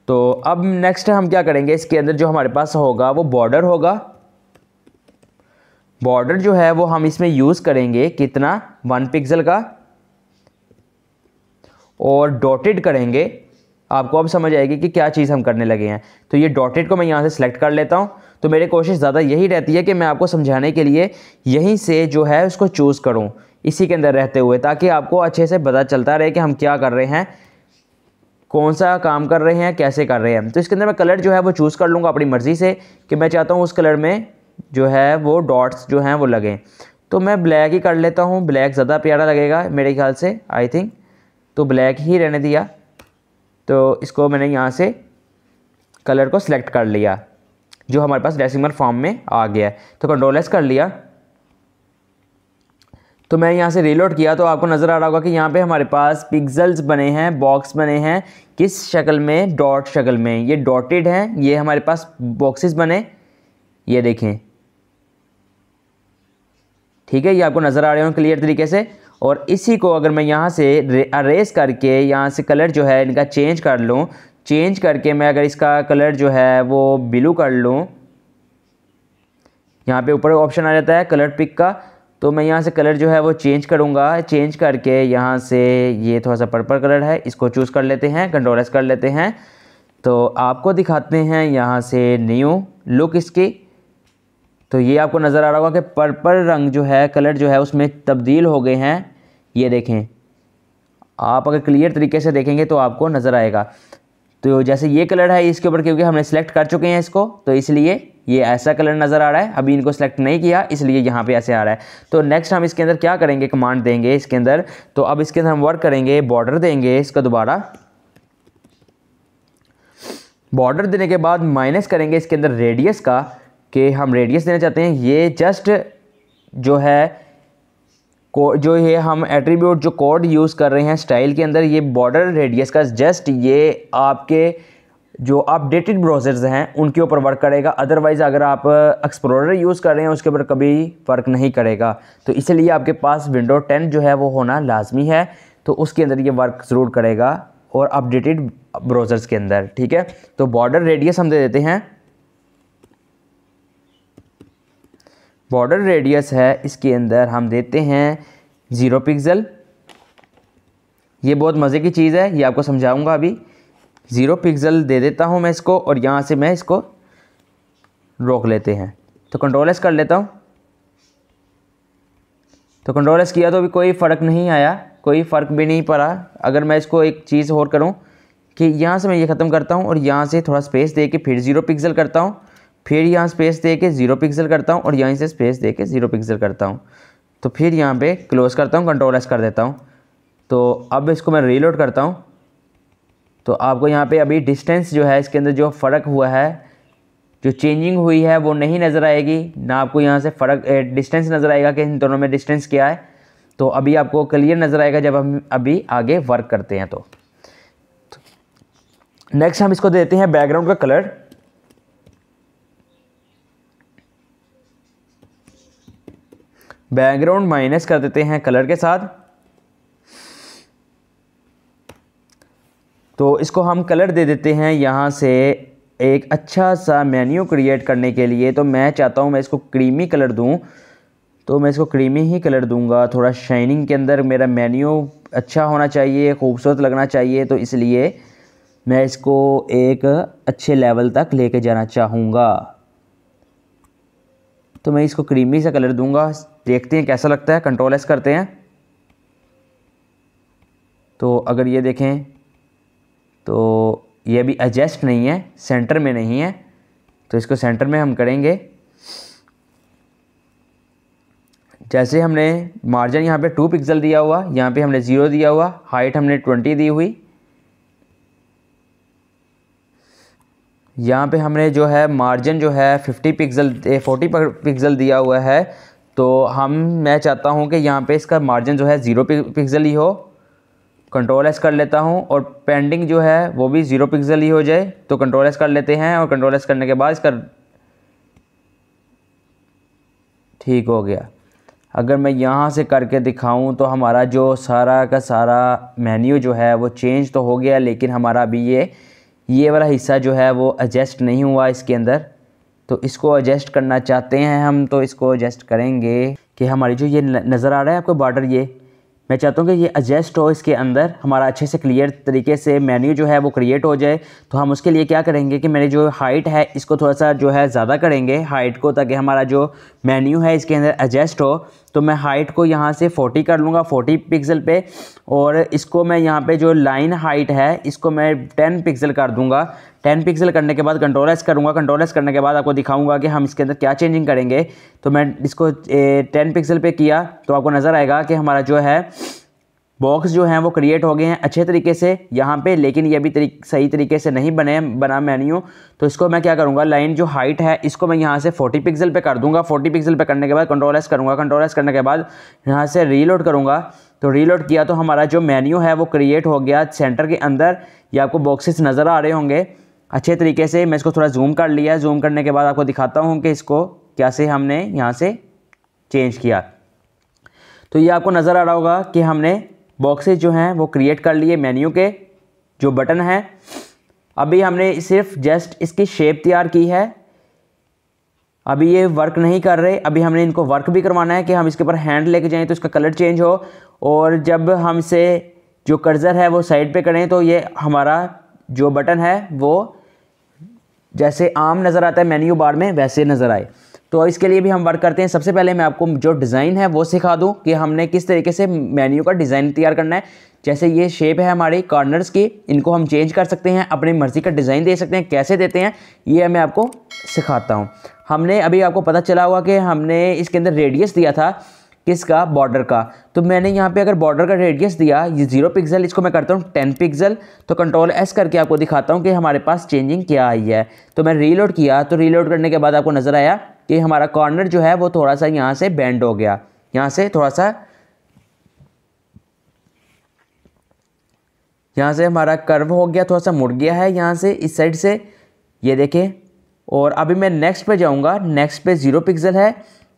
तो अब नेक्स्ट हम क्या करेंगे, इसके अंदर जो हमारे पास होगा वो बॉर्डर होगा। बॉर्डर जो है वो हम इसमें यूज़ करेंगे कितना, 1 पिक्सल का, और डॉटेड करेंगे। आपको अब समझ आएगी कि क्या चीज़ हम करने लगे हैं। तो ये डॉटेड को मैं यहाँ से सिलेक्ट कर लेता हूँ। तो मेरी कोशिश ज़्यादा यही रहती है कि मैं आपको समझाने के लिए यहीं से जो है उसको चूज़ करूँ इसी के अंदर रहते हुए, ताकि आपको अच्छे से पता चलता रहे कि हम क्या कर रहे हैं, कौन सा काम कर रहे हैं, कैसे कर रहे हैं। तो इसके अंदर मैं कलर जो है वो चूज़ कर लूँगा अपनी मर्ज़ी से कि मैं चाहता हूँ उस कलर में जो है वो डॉट्स जो हैं वो लगें। तो मैं ब्लैक ही कर लेता हूँ, ब्लैक ज़्यादा प्यारा लगेगा मेरे ख्याल से, आई थिंक। तो ब्लैक ही रहने दिया। तो इसको मैंने यहाँ से कलर को सिलेक्ट कर लिया जो हमारे पास डेसिमल फॉर्म में आ गया है। तो कंट्रोल एस कर लिया। तो मैं यहाँ से रीलोड किया तो आपको नज़र आ रहा होगा कि यहाँ पे हमारे पास पिक्सेल्स बने हैं, बॉक्स बने हैं, किस शक्ल में, डॉट शक्ल में, ये डॉटेड हैं, ये हमारे पास बॉक्सेस बने, ये देखें, ठीक है, ये आपको नज़र आ रहे हो क्लियर तरीके से। और इसी को अगर मैं यहाँ से अरेज करके यहाँ से कलर जो है इनका चेंज कर लूँ, चेंज करके मैं अगर इसका कलर जो है वो ब्लू कर लूँ, यहाँ पे ऊपर ऑप्शन आ जाता है कलर पिक का, तो मैं यहाँ से कलर जो है वो चेंज करूँगा, चेंज करके यहाँ से ये थोड़ा सा पर्पल कलर है, इसको चूज़ कर लेते हैं, कंट्रोल एस कर लेते हैं। तो आपको दिखाते हैं यहाँ से न्यू लुक इसकी। तो ये आपको नज़र आ रहा होगा कि पर्पल रंग जो है, कलर जो है उसमें तब्दील हो गए हैं, ये देखें, आप अगर क्लियर तरीके से देखेंगे तो आपको नज़र आएगा। तो जैसे ये कलर है इसके ऊपर, क्योंकि हमने सेलेक्ट कर चुके हैं इसको, तो इसलिए ये ऐसा कलर नज़र आ रहा है। अभी इनको सेलेक्ट नहीं किया इसलिए यहाँ पे ऐसे आ रहा है। तो नेक्स्ट हम इसके अंदर क्या करेंगे, कमांड देंगे इसके अंदर। तो अब इसके अंदर हम वर्क करेंगे, बॉर्डर देंगे इसका, दोबारा बॉर्डर देने के बाद माइनस करेंगे इसके अंदर रेडियस का, कि हम रेडियस देना चाहते हैं। ये जस्ट जो है जो ये हम एट्रीब्यूट जो कोड यूज़ कर रहे हैं स्टाइल के अंदर, ये बॉर्डर रेडियस का जस्ट ये आपके जो अपडेटेड ब्राउज़र्स हैं उनके ऊपर वर्क करेगा। अदरवाइज़ अगर आप एक्सप्लोरर यूज़ कर रहे हैं उसके ऊपर कभी वर्क नहीं करेगा। तो इसलिए आपके पास विंडो 10 जो है वो होना लाजमी है, तो उसके अंदर ये वर्क ज़रूर करेगा और अपडेटेड ब्राउज़र्स के अंदर, ठीक है। तो बॉर्डर रेडियस हम दे देते हैं, बॉर्डर रेडियस है इसके अंदर हम देते हैं 0 पिक्सल। ये बहुत मज़े की चीज़ है, ये आपको समझाऊंगा अभी। 0 पिक्सल दे देता हूँ मैं इसको, और यहाँ से मैं इसको रोक लेते हैं। तो कंट्रोल एस कर लेता हूँ। तो कंट्रोल एस किया तो अभी कोई फ़र्क नहीं आया, कोई फ़र्क भी नहीं पड़ा। अगर मैं इसको एक चीज़ और करूँ कि यहाँ से मैं ये ख़त्म करता हूँ और यहाँ से थोड़ा स्पेस दे के फिर 0 पिक्सल करता हूँ, फिर यहाँ स्पेस दे के 0 पिक्सल करता हूँ, और यहाँ से स्पेस दे के 0 पिक्सल करता हूँ। तो फिर यहाँ पे क्लोज़ करता हूँ, कंट्रोल एस कर देता हूँ। तो अब इसको मैं रीलोड करता हूँ। तो आपको यहाँ पे अभी डिस्टेंस जो है इसके अंदर जो फ़र्क हुआ है, जो चेंजिंग हुई है वो नहीं नज़र आएगी ना, आपको यहाँ से फ़र्क डिस्टेंस नज़र आएगा कि इन दोनों में डिस्टेंस क्या है। तो अभी आपको क्लियर नज़र आएगा जब हम अभी आगे वर्क करते हैं। तो नेक्स्ट हम इसको देते हैं बैकग्राउंड का कलर। बैकग्राउंड माइनस कर देते हैं कलर के साथ। तो इसको हम कलर दे देते हैं यहाँ से एक अच्छा सा मेन्यू क्रिएट करने के लिए। तो मैं चाहता हूँ मैं इसको क्रीमी कलर दूँ, तो मैं इसको क्रीमी ही कलर दूंगा। थोड़ा शाइनिंग के अंदर मेरा मेन्यू अच्छा होना चाहिए, खूबसूरत लगना चाहिए, तो इसलिए मैं इसको एक अच्छे लेवल तक लेके जाना चाहूँगा। तो मैं इसको क्रीमी सा कलर दूंगा, देखते हैं कैसा लगता है। कंट्रोल एस करते हैं। तो अगर ये देखें तो ये भी एडजस्ट नहीं है, सेंटर में नहीं है, तो इसको सेंटर में हम करेंगे। जैसे हमने मार्जिन यहाँ पे 2 पिक्सल दिया हुआ, यहाँ पे हमने 0 दिया हुआ, हाइट हमने 20 दी हुई, यहाँ पे हमने जो है मार्जिन जो है 40 पिक्सल दिया हुआ है। तो मैं चाहता हूँ कि यहाँ पे इसका मार्जिन जो है 0 पिक्सल ही हो। कंट्रोल एस कर लेता हूँ, और पेंडिंग जो है वो भी 0 पिक्सल ही हो जाए। तो कंट्रोल एस कर लेते हैं, और कंट्रोल एस करने के बाद इसका ठीक हो गया। अगर मैं यहाँ से करके दिखाऊं तो हमारा जो सारा का सारा मेन्यू जो है वो चेंज तो हो गया, लेकिन हमारा अभी ये वाला हिस्सा जो है वो एडजस्ट नहीं हुआ इसके अंदर। तो इसको एडजस्ट करना चाहते हैं हम, तो इसको एडजस्ट करेंगे कि हमारी जो ये नज़र आ रहा है आपको बॉर्डर, ये मैं चाहता हूँ कि ये एडजस्ट हो इसके अंदर, हमारा अच्छे से क्लियर तरीके से मेन्यू जो है वो क्रिएट हो जाए। तो हम उसके लिए क्या करेंगे कि मेरी जो हाइट है इसको थोड़ा सा जो है ज़्यादा करेंगे हाइट को, ताकि हमारा जो मेन्यू है इसके अंदर एडजस्ट हो। तो मैं हाइट को यहाँ से 40 कर लूँगा, 40 पिक्सल पे, और इसको मैं यहाँ पे जो लाइन हाइट है इसको मैं 10 पिक्सल कर दूँगा। 10 पिक्सल करने के बाद कंट्रोल एस करूँगा। कंट्रोल एस करने के बाद आपको दिखाऊँगा कि हम इसके अंदर क्या चेंजिंग करेंगे। तो मैं इसको 10 पिक्सल पे किया तो आपको नज़र आएगा कि हमारा जो है बॉक्स जो हैं वो क्रिएट हो गए हैं अच्छे तरीके से यहाँ पे, लेकिन ये भी सही तरीके से नहीं बना मेन्यू। तो इसको मैं क्या करूँगा, लाइन जो हाइट है इसको मैं यहाँ से 40 पिक्सल पे कर दूँगा। 40 पिक्सल पे करने के बाद कंट्रोल एस करूँगा। कंट्रोल एस करने के बाद यहाँ से रीलोड करूँगा। तो रीलोड किया तो हमारा जो मेन्यू है वो क्रिएट हो गया सेंटर के अंदर। ये आपको बॉक्सेस नज़र आ रहे होंगे अच्छे तरीके से। मैं इसको थोड़ा जूम कर लिया। जूम करने के बाद आपको दिखाता हूँ कि इसको कैसे हमने यहाँ से चेंज किया। तो ये आपको नज़र आ रहा होगा कि हमने बॉक्सेस जो हैं वो क्रिएट कर लिए मेन्यू के जो बटन हैं। अभी हमने सिर्फ जस्ट इसकी शेप तैयार की है, अभी ये वर्क नहीं कर रहे। अभी हमने इनको वर्क भी करवाना है कि हम इसके ऊपर हैंड लेके जाएं तो इसका कलर चेंज हो, और जब हम इसे जो कर्सर है वो साइड पे करें तो ये हमारा जो बटन है वो जैसे आम नज़र आता है मेन्यू बार में वैसे नज़र आए। तो इसके लिए भी हम वर्क करते हैं। सबसे पहले मैं आपको जो डिज़ाइन है वो सिखा दूं कि हमने किस तरीके से मेन्यू का डिज़ाइन तैयार करना है। जैसे ये शेप है हमारी कॉर्नर्स की, इनको हम चेंज कर सकते हैं, अपनी मर्ज़ी का डिज़ाइन दे सकते हैं। कैसे देते हैं ये मैं आपको सिखाता हूँ। हमने अभी आपको पता चला हुआ कि हमने इसके अंदर रेडियस दिया था किसका, बॉर्डर का। तो मैंने यहाँ पे अगर बॉर्डर का रेडियस दिया ये 0 पिक्सल, इसको मैं करता हूँ 10 पिक्सल। तो कंट्रोल एस करके आपको दिखाता हूँ कि हमारे पास चेंजिंग क्या आई है। तो मैं रीलोड किया, तो रीलोड करने के बाद आपको नज़र आया कि हमारा कॉर्नर जो है वो थोड़ा सा यहाँ से बेंड हो गया, यहाँ से थोड़ा सा, यहाँ से हमारा कर्व हो गया, थोड़ा सा मुड़ गया है यहाँ से इस साइड से, ये देखें। और अभी मैं नेक्स्ट पे जाऊँगा। नेक्स्ट पे 0 पिक्सल है,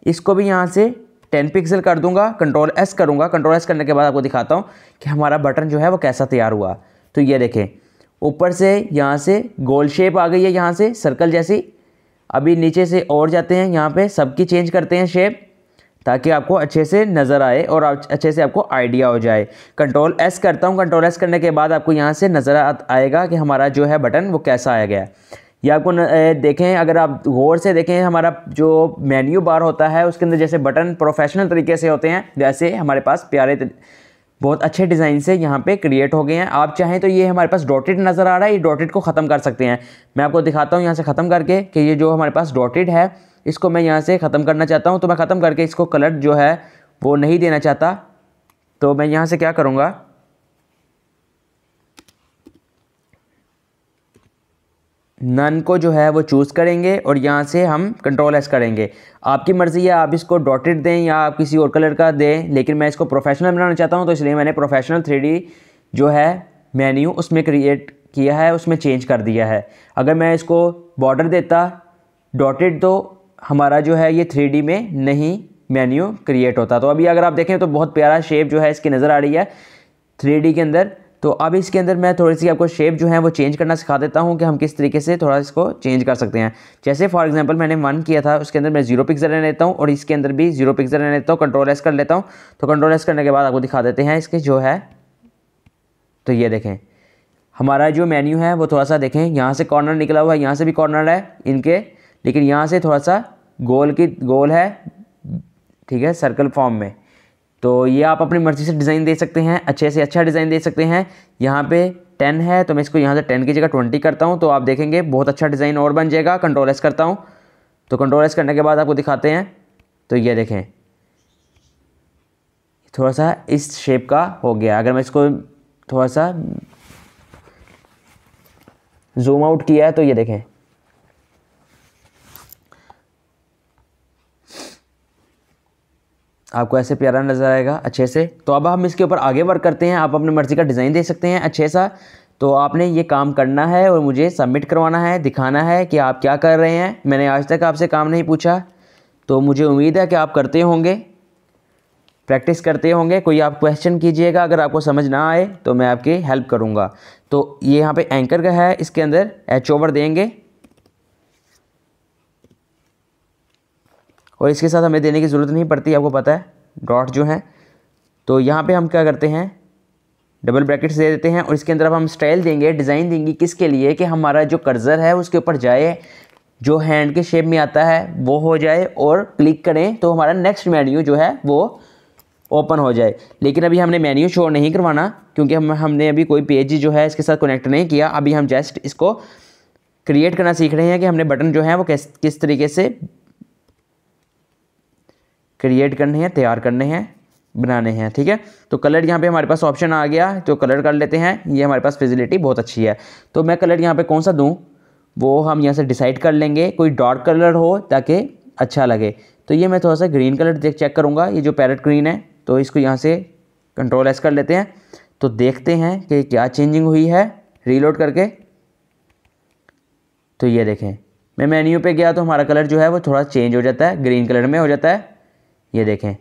इसको भी यहाँ से 10 पिक्सल कर दूंगा। कंट्रोल एस करूँगा। कंट्रोल एस करने के बाद आपको दिखाता हूँ कि हमारा बटन जो है वो कैसा तैयार हुआ। तो ये देखें ऊपर से यहाँ से गोल शेप आ गई है, यहाँ से सर्कल जैसी। अभी नीचे से और जाते हैं, यहाँ पे सबकी चेंज करते हैं शेप ताकि आपको अच्छे से नज़र आए और अच्छे से आपको आइडिया हो जाए। कंट्रोल एस करता हूँ। कंट्रोल एस करने के बाद आपको यहाँ से नज़र आएगा कि हमारा जो है बटन वो कैसा आया गया है। ये आपको देखें, अगर आप गौर से देखें हमारा जो मेन्यू बार होता है उसके अंदर जैसे बटन प्रोफेशनल तरीके से होते हैं, वैसे हमारे पास प्यारे बहुत अच्छे डिज़ाइन से यहाँ पे क्रिएट हो गए हैं। आप चाहें तो ये हमारे पास डॉटेड नज़र आ रहा है, ये डॉटेड को ख़त्म कर सकते हैं। मैं आपको दिखाता हूँ यहाँ से ख़त्म करके कि ये जो हमारे पास डॉटेड है इसको मैं यहाँ से ख़त्म करना चाहता हूँ। तो मैं ख़त्म करके इसको कलर जो है वो नहीं देना चाहता। तो मैं यहाँ से क्या करूँगा, नन को जो है वो चूज़ करेंगे और यहाँ से हम कंट्रोल एस करेंगे। आपकी मर्ज़ी है, आप इसको डॉटेड दें या आप किसी और कलर का दें, लेकिन मैं इसको प्रोफेशनल बनाना चाहता हूँ तो इसलिए मैंने प्रोफेशनल 3D जो है मेन्यू उसमें क्रिएट किया है, उसमें चेंज कर दिया है। अगर मैं इसको बॉर्डर देता डॉटेड तो हमारा जो है ये 3D में नहीं मेन्यू क्रिएट होता। तो अभी अगर आप देखें तो बहुत प्यारा शेप जो है इसकी नज़र आ रही है 3D के अंदर। तो अब इसके अंदर मैं थोड़ी सी आपको शेप जो है वो चेंज करना सिखा देता हूँ कि हम किस तरीके से थोड़ा इसको चेंज कर सकते हैं। जैसे फॉर एग्जांपल मैंने 1 किया था, उसके अंदर मैं 0 पिक्सल रहने देता हूँ और इसके अंदर भी 0 पिक्सल रहने देता हूँ। कंट्रोल एस कर लेता हूँ। तो कंट्रोल एस करने के बाद आपको दिखा देते हैं इसके जो है। तो ये देखें हमारा जो मेन्यू है वो थोड़ा सा देखें, यहाँ से कॉर्नर निकला हुआ है, यहाँ से भी कॉर्नर है इनके, लेकिन यहाँ से थोड़ा सा गोल है, ठीक है, सर्कल फॉर्म में। तो ये आप अपनी मर्ज़ी से डिज़ाइन दे सकते हैं, अच्छे से अच्छा डिज़ाइन दे सकते हैं। यहाँ पे 10 है तो मैं इसको यहाँ से 10 की जगह 20 करता हूँ, तो आप देखेंगे बहुत अच्छा डिज़ाइन और बन जाएगा। कंट्रोल एस करता हूँ। तो कंट्रोल एस करने के बाद आपको दिखाते हैं। तो ये देखें थोड़ा सा इस शेप का हो गया। अगर मैं इसको थोड़ा सा जूम आउट किया है तो ये देखें आपको ऐसे प्यारा नज़र आएगा अच्छे से। तो अब हम इसके ऊपर आगे वर्क करते हैं। आप अपनी मर्ज़ी का डिज़ाइन दे सकते हैं अच्छे सा। तो आपने ये काम करना है और मुझे सबमिट करवाना है, दिखाना है कि आप क्या कर रहे हैं। मैंने आज तक आपसे काम नहीं पूछा, तो मुझे उम्मीद है कि आप करते होंगे, प्रैक्टिस करते होंगे। कोई आप क्वेश्चन कीजिएगा, अगर आपको समझ ना आए तो मैं आपकी हेल्प करूँगा। तो ये यहाँ पे एंकर का है, इसके अंदर एच ओवर देंगे और इसके साथ हमें देने की ज़रूरत नहीं पड़ती, आपको पता है डॉट जो है। तो यहाँ पे हम क्या करते हैं, डबल ब्रैकेट्स दे देते हैं और इसके अंदर अब हम स्टाइल देंगे, डिज़ाइन देंगे। किसके लिए कि हमारा जो कर्सर है उसके ऊपर जाए, जो हैंड के शेप में आता है वो हो जाए और क्लिक करें तो हमारा नेक्स्ट मेन्यू जो है वो ओपन हो जाए। लेकिन अभी हमने मेन्यू शो नहीं करवाना क्योंकि हमने अभी कोई पेज जो है इसके साथ कनेक्ट नहीं किया। अभी हम जस्ट इसको क्रिएट करना सीख रहे हैं कि हमने बटन जो है वो किस तरीके से क्रिएट करने हैं, तैयार करने हैं। बनाने हैं। ठीक है, तो कलर यहाँ पे हमारे पास ऑप्शन आ गया, तो कलर कर लेते हैं। ये हमारे पास फैसिलिटी बहुत अच्छी है। तो मैं कलर यहाँ पे कौन सा दूँ वो हम यहाँ से डिसाइड कर लेंगे, कोई डार्क कलर हो ताकि अच्छा लगे। तो ये मैं थोड़ा सा ग्रीन कलर चेक करूँगा, ये जो पैरेट ग्रीन है, तो इसको यहाँ से कंट्रोल एस कर लेते हैं। तो देखते हैं कि क्या चेंजिंग हुई है रीलोड करके। तो ये देखें, मैं मेन्यू पे गया तो हमारा कलर जो है वो थोड़ा चेंज हो जाता है, ग्रीन कलर में हो जाता है। ये देखें,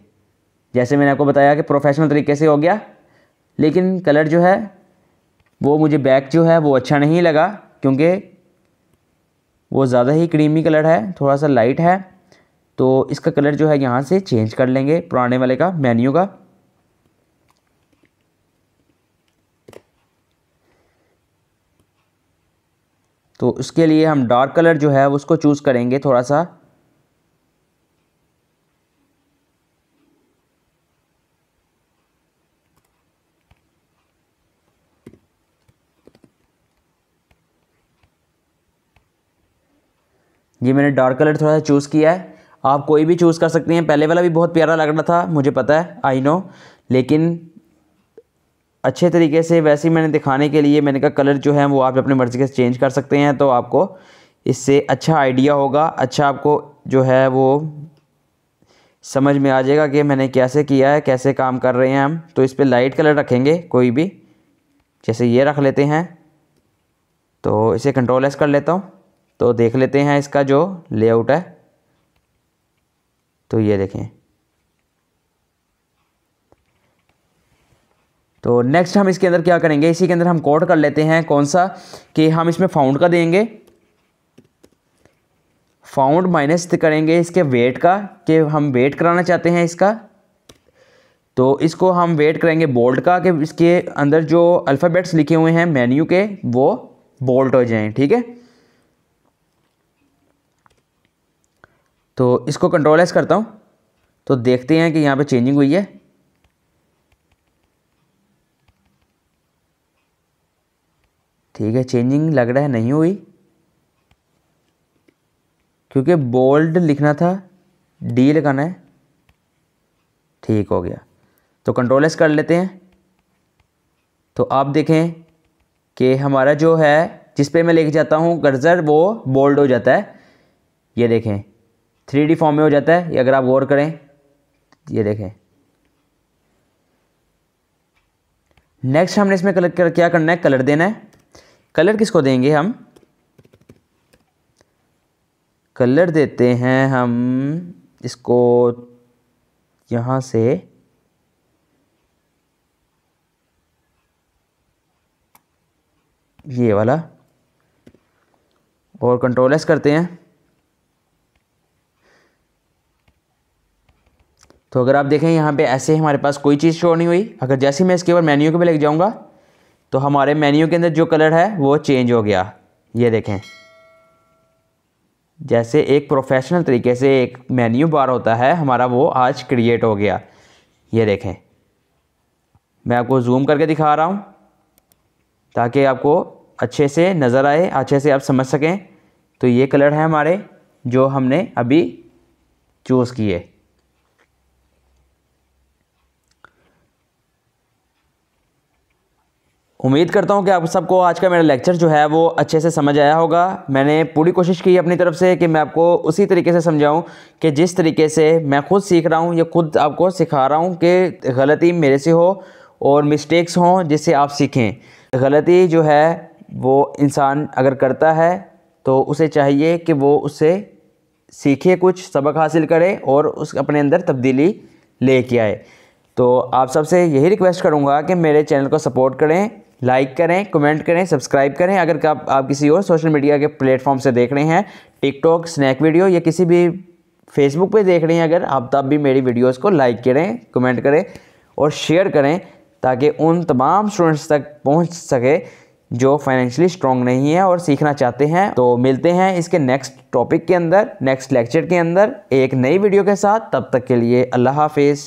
जैसे मैंने आपको बताया कि प्रोफेशनल तरीके से हो गया, लेकिन कलर जो है वो मुझे बैक जो है वो अच्छा नहीं लगा, क्योंकि वो ज़्यादा ही क्रीमी कलर है, थोड़ा सा लाइट है। तो इसका कलर जो है यहाँ से चेंज कर लेंगे पुराने वाले का, मेन्यू का। तो उसके लिए हम डार्क कलर जो है उसको चूज़ करेंगे थोड़ा सा। ये मैंने डार्क कलर थोड़ा सा चूज़ किया है, आप कोई भी चूज़ कर सकते हैं। पहले वाला भी बहुत प्यारा लग रहा था, मुझे पता है, आई नो, लेकिन अच्छे तरीके से वैसे ही मैंने दिखाने के लिए मैंने कहा कलर जो है वो आप अपनी मर्ज़ी के चेंज कर सकते हैं। तो आपको इससे अच्छा आइडिया होगा, अच्छा आपको जो है वो समझ में आ जाएगा कि मैंने कैसे किया है, कैसे काम कर रहे हैं हम। तो इस पर लाइट कलर रखेंगे कोई भी, जैसे ये रख लेते हैं। तो इसे कंट्रोल एस कर लेता हूँ, तो देख लेते हैं इसका जो लेआउट है। तो ये देखें, तो नेक्स्ट हम इसके अंदर क्या करेंगे, इसी के अंदर हम कोड कर लेते हैं कौन सा, कि हम इसमें फाउंड का देंगे, फाउंड माइनस करेंगे इसके वेट का, कि हम वेट कराना चाहते हैं इसका। तो इसको हम वेट करेंगे बोल्ड का, कि इसके अंदर जो अल्फ़ाबेट्स लिखे हुए हैं मेन्यू के वो बोल्ड हो जाएं। ठीक है, तो इसको कंट्रोल एस करता हूँ, तो देखते हैं कि यहाँ पे चेंजिंग हुई है। ठीक है, चेंजिंग लग रहा है नहीं हुई, क्योंकि बोल्ड लिखना था, डी लगाना है। ठीक हो गया, तो कंट्रोल एस कर लेते हैं। तो आप देखें कि हमारा जो है जिस पे मैं लेके जाता हूँ कर्सर वो बोल्ड हो जाता है। ये देखें 3D फॉर्म में हो जाता है, ये अगर आप गौर करें। ये देखें, नेक्स्ट हमने इसमें कलर क्या करना है, कलर देना है। कलर किसको देंगे हम, कलर देते हैं हम इसको यहाँ से, ये वाला, और कंट्रोल एस करते हैं। तो अगर आप देखें यहाँ पे ऐसे हमारे पास कोई चीज़ शो नहीं हुई। अगर जैसे ही मैं इसके ऊपर मेन्यू के पे लेके जाऊँगा तो हमारे मेन्यू के अंदर जो कलर है वो चेंज हो गया। ये देखें, जैसे एक प्रोफेशनल तरीके से एक मेन्यू बार होता है हमारा, वो आज क्रिएट हो गया। ये देखें, मैं आपको जूम करके दिखा रहा हूँ ताकि आपको अच्छे से नज़र आए, अच्छे से आप समझ सकें। तो ये कलर है हमारे जो हमने अभी चूज़ किए। उम्मीद करता हूँ कि आप सबको आज का मेरा लेक्चर जो है वो अच्छे से समझ आया होगा। मैंने पूरी कोशिश की अपनी तरफ से कि मैं आपको उसी तरीके से समझाऊं कि जिस तरीके से मैं खुद सीख रहा हूँ, या खुद आपको सिखा रहा हूँ कि गलती मेरे से हो और मिस्टेक्स हों जिससे आप सीखें। गलती जो है वो इंसान अगर करता है तो उसे चाहिए कि वो उससे सीखे, कुछ सबक हासिल करे और उस अपने अंदर तब्दीली लेके आए। तो आप सबसे यही रिक्वेस्ट करूँगा कि मेरे चैनल को सपोर्ट करें, लाइक करें, कमेंट करें, सब्सक्राइब करें। अगर आप किसी और सोशल मीडिया के प्लेटफॉर्म से देख रहे हैं, टिकटॉक, स्नैक वीडियो या किसी भी फेसबुक पे देख रहे हैं अगर आप, तब भी मेरी वीडियोस को लाइक करें, कमेंट करें और शेयर करें, ताकि उन तमाम स्टूडेंट्स तक पहुंच सके जो फाइनेंशियली स्ट्रॉन्ग नहीं है और सीखना चाहते हैं। तो मिलते हैं इसके नेक्स्ट टॉपिक के अंदर, नेक्स्ट लेक्चर के अंदर एक नई वीडियो के साथ। तब तक के लिए अल्लाह हाफिज़।